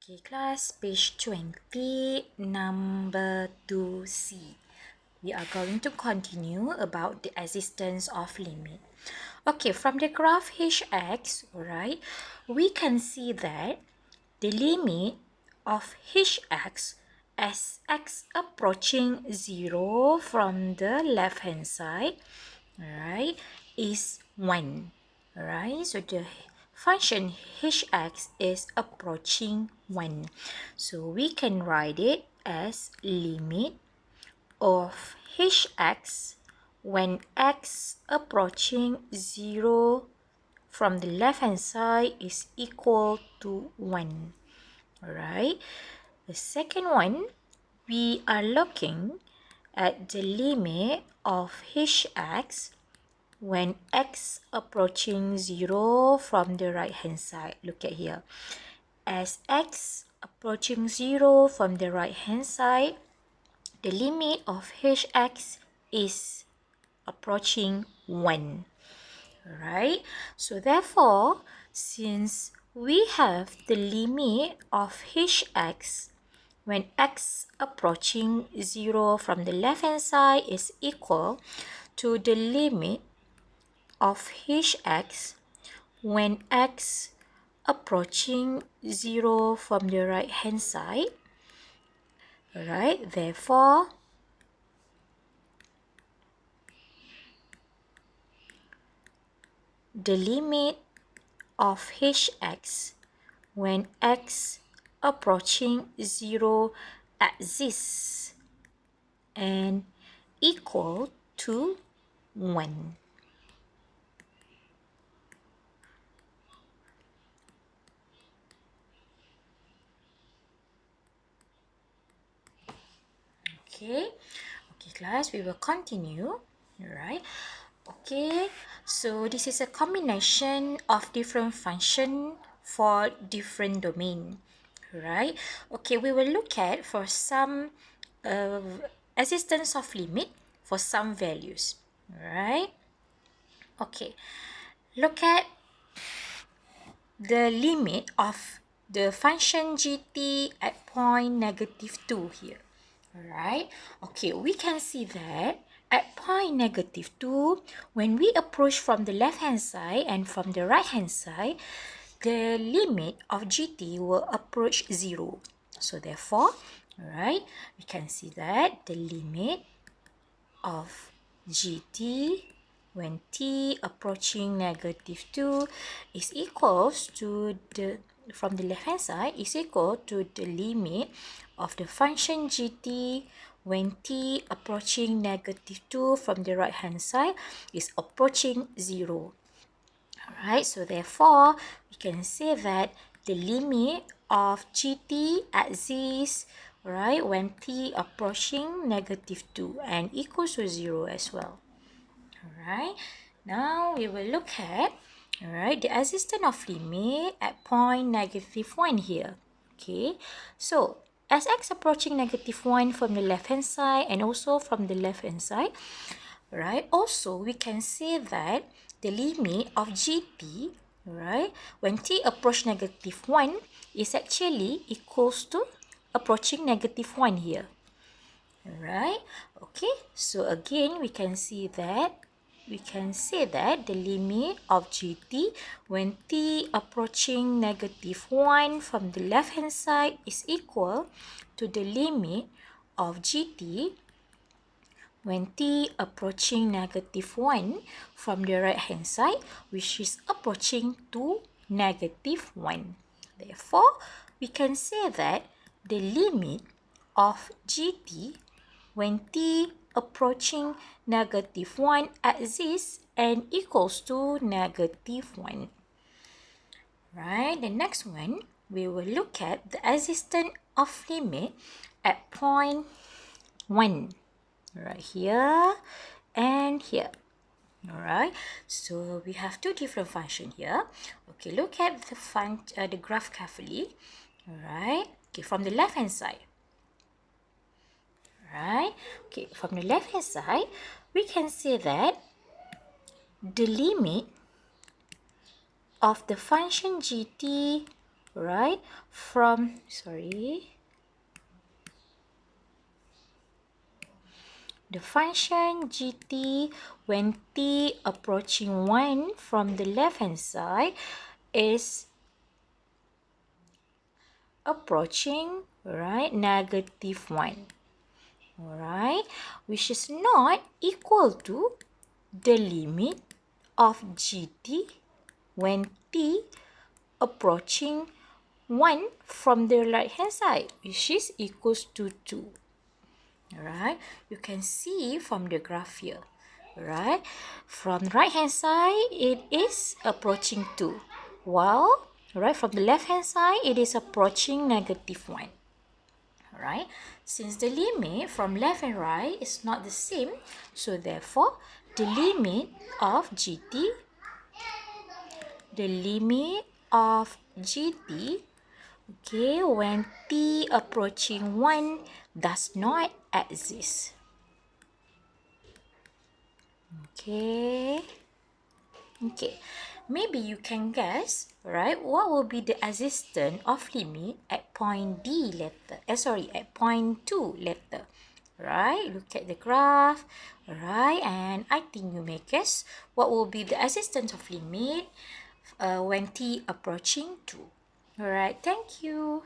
Okay, class, page 20, number 2C. We are going to continue about the existence of limit. Okay, from the graph hx, right, we can see that the limit of hx as x approaching 0 from the left hand side, right, is 1. Right, so the function hx is approaching 1. So we can write it as limit of hx when x approaching 0 from the left hand side is equal to 1. Alright, the second one, we are looking at the limit of hx when x approaching 0 from the right hand side. Look at here. As x approaching 0 from the right hand side, the limit of hx is approaching 1. Alright, so therefore, since we have the limit of hx when x approaching 0 from the left hand side is equal to the limit of hx when x approaching 0 from the right hand side. Alright, therefore, the limit of hx when x approaching 0 exists and equal to 1. Okay, class, we will continue. Alright, okay, so this is a combination of different function for different domain. Right, okay, we will look at for some existence of limit for some values. Right, okay, look at the limit of the function gt at point -2 here. Alright, okay, we can see that at point -2, when we approach from the left hand side and from the right hand side, the limit of gt will approach 0. So therefore, alright, we can see that the limit of gt when t approaching -2 is equals to the, from the left hand side, is equal to the limit of the function gt when t approaching -2 from the right hand side is approaching 0. Alright, so therefore, we can say that the limit of gt exists, right, when t approaching -2 and equals to 0 as well. Alright, now we will look at, alright, the existence of limit at point -1 here. Okay, so as x approaching -1 from the left hand side and also from the left hand side, right, also we can say that the limit of gt, right, when t approach -1 is actually equals to approaching -1 here. Alright, okay, so again we can see that the limit of gt when t approaching -1 from the left hand side is equal to the limit of gt when t approaching -1 from the right hand side, which is approaching to -1. Therefore, we can say that the limit of gt when t approaching -1 exists and equals to -1. Right, the next one, we will look at the existence of limit at point 1. Right here and here. Alright, so we have two different functions here. Okay, look at the graph carefully. Alright, okay, from the left hand side. Right, okay, from the left hand side, we can say that the limit of the function gt, right, from, the function gt when t approaching 1 from the left hand side is approaching, right, -1. Alright, which is not equal to the limit of gt when t approaching 1 from the right hand side, which is equals to 2. Alright, you can see from the graph here. Right, from right hand side it is approaching 2, while right from the left hand side it is approaching -1. Alright, since the limit from left and right is not the same, so therefore the limit of gt, okay, when t approaching 1 does not exist. Okay. Okay, maybe you can guess, right, what will be the existence of limit at point D letter, at point 2 letter, right? Look at the graph, right, and I think you may guess what will be the existence of limit when t approaching 2. Alright, thank you.